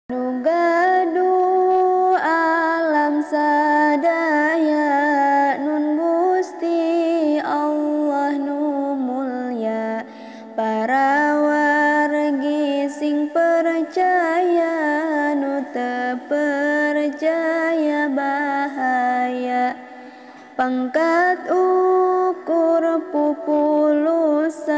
Nu gaduh alam sadaya nun Gusti Allah nu mulya, para wargi sing percaya nu teu percaya bahaya. Pangkat ukur pupulusan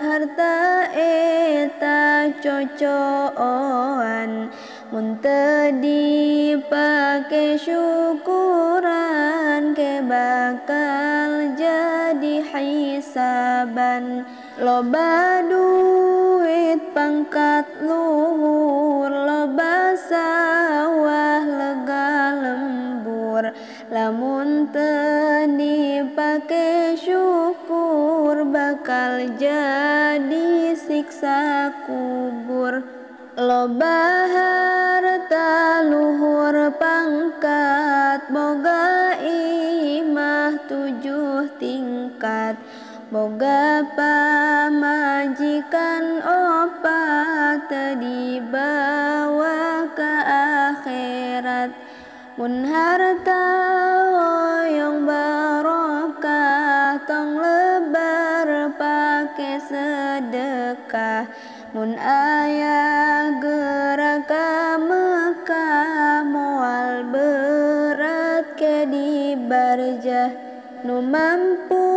harta eta cocoan, mun teu dipake syukuran ke bakal jadi hisaban. Loba duit pangkat luhur, loba sawah lega lembur, lamun teu dipake syukur bakal jadi siksa kubur. Loba harta luhur pangkat, boga imah 7 tingkat, boga pamajikan opat teu dibawa ka akhirat. Mun harta hoyong barokah, tong lebar pake sedekah. Mun aya gerak ka Mekah, moal berat ke di barjah. Nu mampu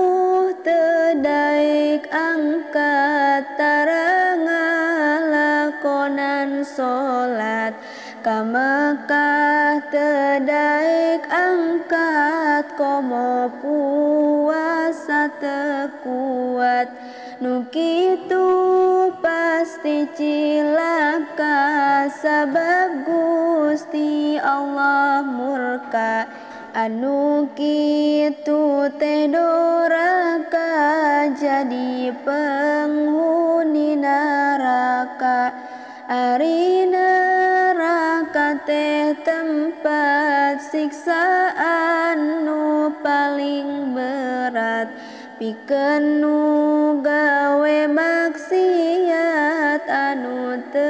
teu daek angkat, tara ngalakonan solat. Ka Mekah teu daek angkat, komo puasa teu kuat. Nu kitu pasti cilaka, sabab Gusti Allah murka. Anu kitu teh doraka, jadi penghuni neraka. Ari neraka teh tempat siksaan nu paling berat. Pikeun nu gawe maksiat anu teu